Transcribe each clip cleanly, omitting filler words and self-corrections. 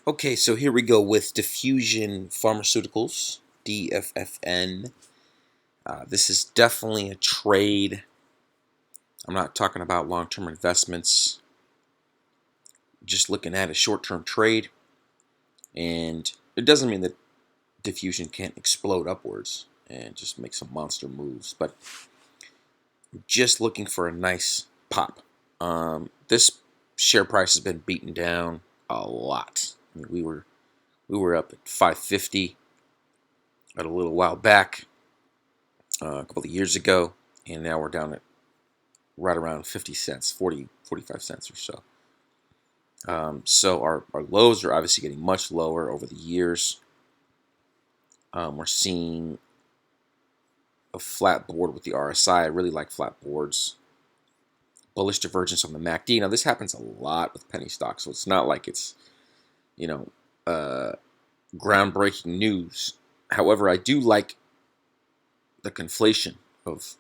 Okay, so here we go with Diffusion Pharmaceuticals, DFFN. This is definitely a trade. I'm not talking about long-term investments, just looking at a short-term trade. And it doesn't mean that Diffusion can't explode upwards and just make some monster moves, but just looking for a nice pop. This share price has been beaten down a lot. I mean, we were up at 550 at a little while back, a couple of years ago, and now we're down at right around 50 cents, 45 cents or so. So our lows are obviously getting much lower over the years. We're seeing a flat board with the RSI. I really like flat boards. Bullish divergence on the MACD. Now this happens a lot with penny stocks, so it's not like it's, groundbreaking news. However, I do like the conflation of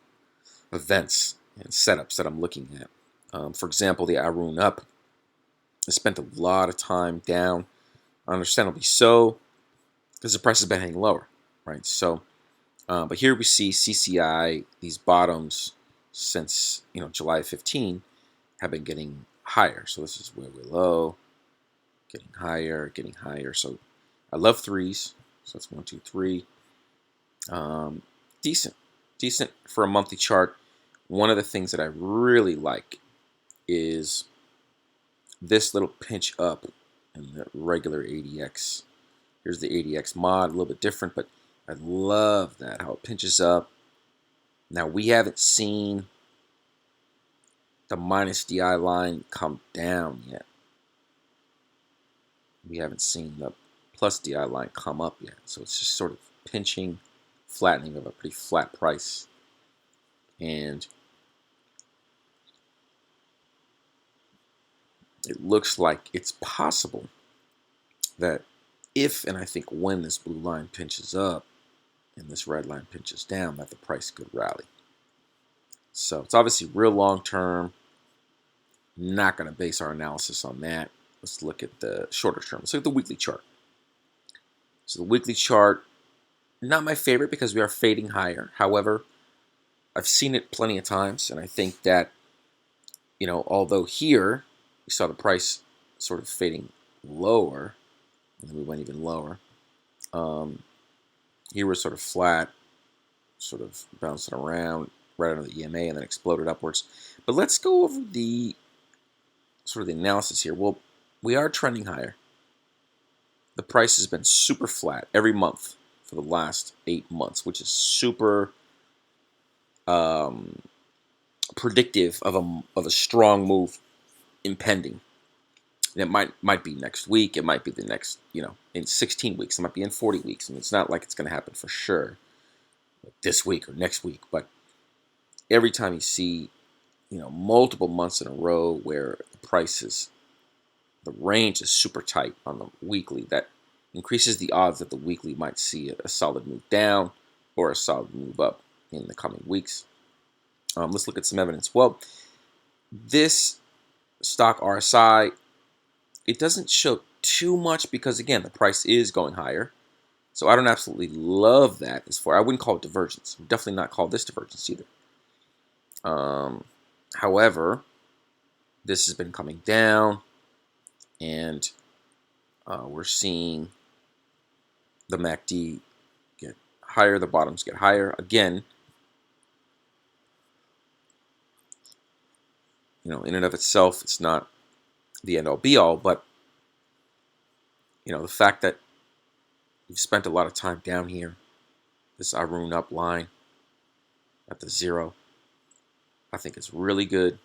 events and setups that I'm looking at. For example, the Arun up. I spent a lot of time down, understandably so, because the price has been hanging lower, right? So, but here we see CCI, these bottoms since July 15 have been getting higher. So this is way low, getting higher, getting higher. So I love threes. So that's 1, 2, 3. Decent for a monthly chart. One of the things that I really like is this little pinch up in the regular ADX. Here's the ADX mod, a little bit different, but I love that, how it pinches up. Now, we haven't seen the minus DI line come down yet. We haven't seen the plus DI line come up yet. So it's just sort of pinching, flattening of a pretty flat price. And it looks like it's possible that if, and I think when, this blue line pinches up and this red line pinches down, that the price could rally. So it's obviously real long term. Not going to base our analysis on that. Let's look at the shorter term. Let's look at the weekly chart. So the weekly chart, not my favorite because we are fading higher. However, I've seen it plenty of times, and I think that, although here we saw the price sort of fading lower, and then we went even lower. Here we're sort of flat, sort of bouncing around right under the EMA and then exploded upwards. But let's go over the sort of the analysis here. Well, we are trending higher. The price has been super flat every month for the last 8 months, which is super predictive of a strong move impending. And it might be next week. It might be the next, in 16 weeks. It might be in 40 weeks. And it's not like it's going to happen for sure this week or next week. But every time you see, multiple months in a row where the range is super tight on the weekly, that increases the odds that the weekly might see a solid move down or a solid move up in the coming weeks. Let's look at some evidence. Well, this stock RSI, it doesn't show too much because, again, the price is going higher. So I don't absolutely love that. I wouldn't call it divergence. I would definitely not call this divergence either. However, this has been coming down, and we're seeing the MACD get higher, the bottoms get higher. Again, in and of itself, it's not the end-all be-all, but the fact that we've spent a lot of time down here, this Arun up line at the 0, I think it's really good.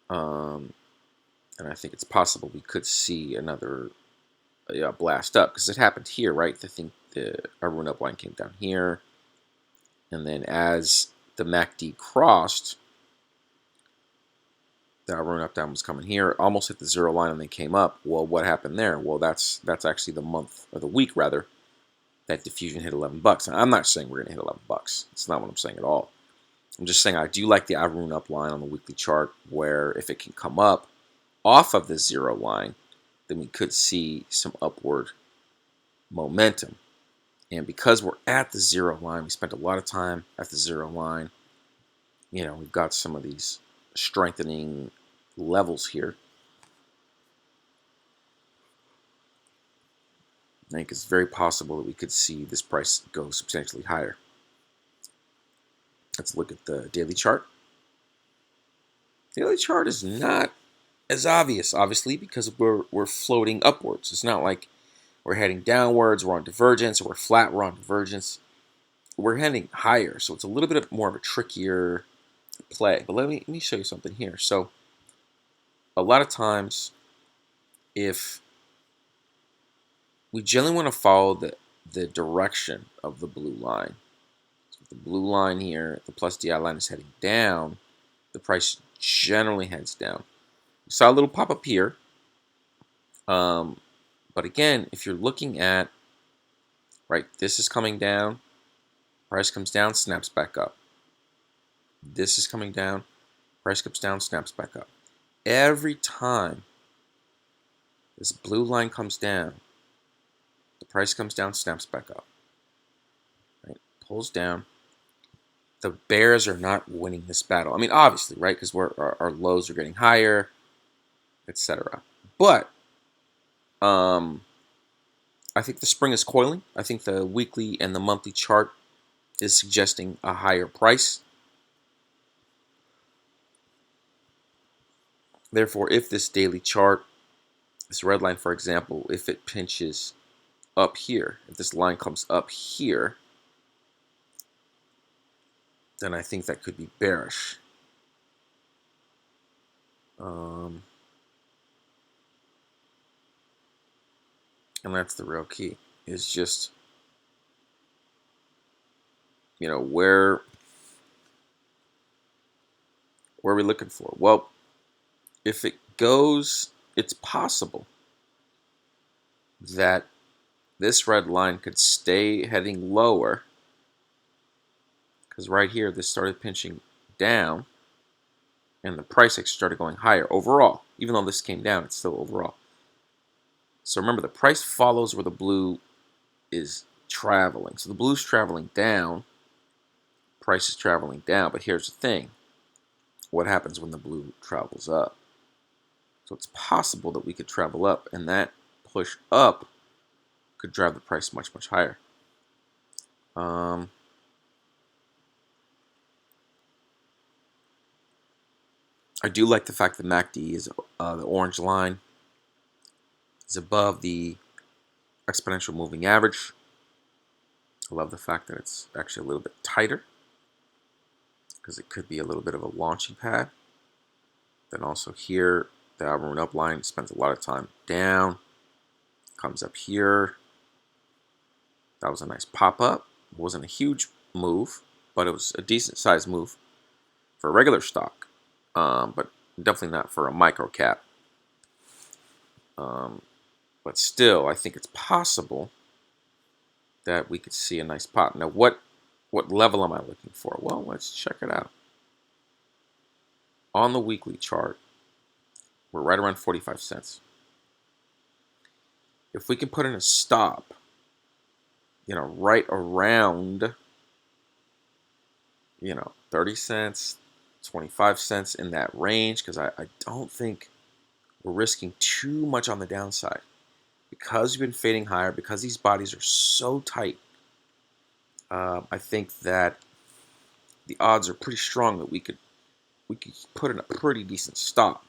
And I think it's possible we could see another blast up, because it happened here, right? I think the Arun up line came down here, and then as the MACD crossed, the Arun up down was coming here, almost hit the 0 line, and they came up. Well, what happened there? Well, that's actually the month, or the week rather, that Diffusion hit $11. And I'm not saying we're going to hit $11. It's not what I'm saying at all. I'm just saying I do like the Arun up line on the weekly chart, where if it can come up off of the 0 line, then we could see some upward momentum. And because we're at the zero line, we spent a lot of time at the zero line. We've got some of these strengthening levels here. I think it's very possible that we could see this price go substantially higher. Let's look at the daily chart. The daily chart is not as obvious, obviously, because we're floating upwards. It's not like we're heading downwards, we're on divergence, or we're flat, we're on divergence. We're heading higher, so it's a little bit more of a trickier play. But let me show you something here. So a lot of times, if we generally want to follow the direction of the blue line. So if the blue line here, the plus DI line is heading down, the price generally heads down. We saw a little pop up here. But again, if you're looking at, right, this is coming down, price comes down, snaps back up. This is coming down, price comes down, snaps back up. Every time this blue line comes down, the price comes down, snaps back up. Right? Pulls down. The bears are not winning this battle. I mean, obviously, right? Because our lows are getting higher, etc. But I think the spring is coiling. I think the weekly and the monthly chart is suggesting a higher price. Therefore, if this daily chart, this red line, for example, if it pinches up here, if this line comes up here, then I think that could be bearish. And that's the real key, is just, where are we looking for? Well, if it goes, it's possible that this red line could stay heading lower, because right here this started pinching down and the price actually started going higher overall. Even though this came down, it's still overall. So remember, the price follows where the blue is traveling. So the blue's traveling down, price is traveling down. But here's the thing. What happens when the blue travels up? So it's possible that we could travel up, and that push up could drive the price much, much higher. I do like the fact that MACD is the orange line is above the exponential moving average. I love the fact that it's actually a little bit tighter, because it could be a little bit of a launching pad. Then also here, the Alvin up line spends a lot of time down, comes up here. That was a nice pop-up. It wasn't a huge move, but it was a decent sized move for a regular stock, but definitely not for a micro cap. But still, I think it's possible that we could see a nice pop. Now, what level am I looking for? Well, let's check it out. On the weekly chart, we're right around 45 cents. If we can put in a stop, right around, 30 cents, 25 cents, in that range, because I don't think we're risking too much on the downside. Because we've been fading higher, because these bodies are so tight, I think that the odds are pretty strong that we could put in a pretty decent stop.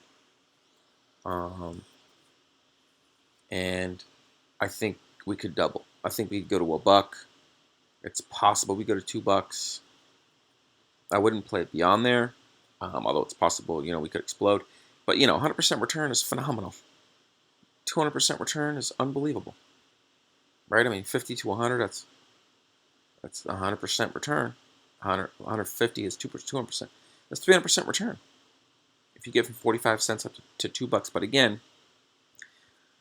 And I think we could double. I think we could go to $1. It's possible we go to $2. I wouldn't play it beyond there, although it's possible, we could explode. But, 100% return is phenomenal. 200% return is unbelievable, right? I mean, 50 to 100, that's 100% return. 150 is 200%. That's 300% return if you get from 45 cents up to $2. But again,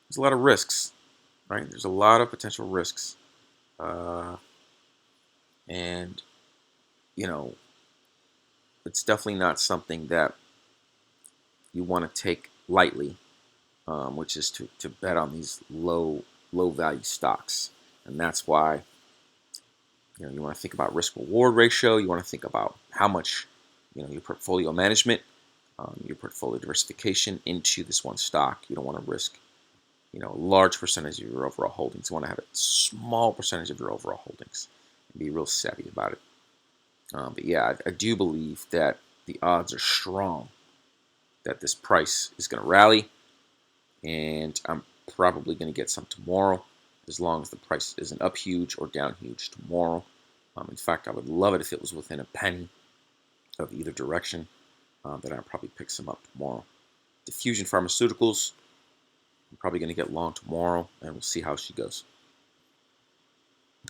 there's a lot of risks, right? There's a lot of potential risks, and it's definitely not something that you want to take lightly. which is to bet on these low value stocks. And that's why you want to think about risk reward ratio. You want to think about how much your portfolio management, your portfolio diversification into this one stock. You don't want to risk a large percentage of your overall holdings. You want to have a small percentage of your overall holdings and be real savvy about it. But yeah, I do believe that the odds are strong that this price is going to rally, and I'm probably going to get some tomorrow, as long as the price isn't up huge or down huge tomorrow. In fact, I would love it if it was within a penny of either direction. Then I'll probably pick some up tomorrow. Diffusion Pharmaceuticals, I'm probably going to get long tomorrow, and we'll see how she goes.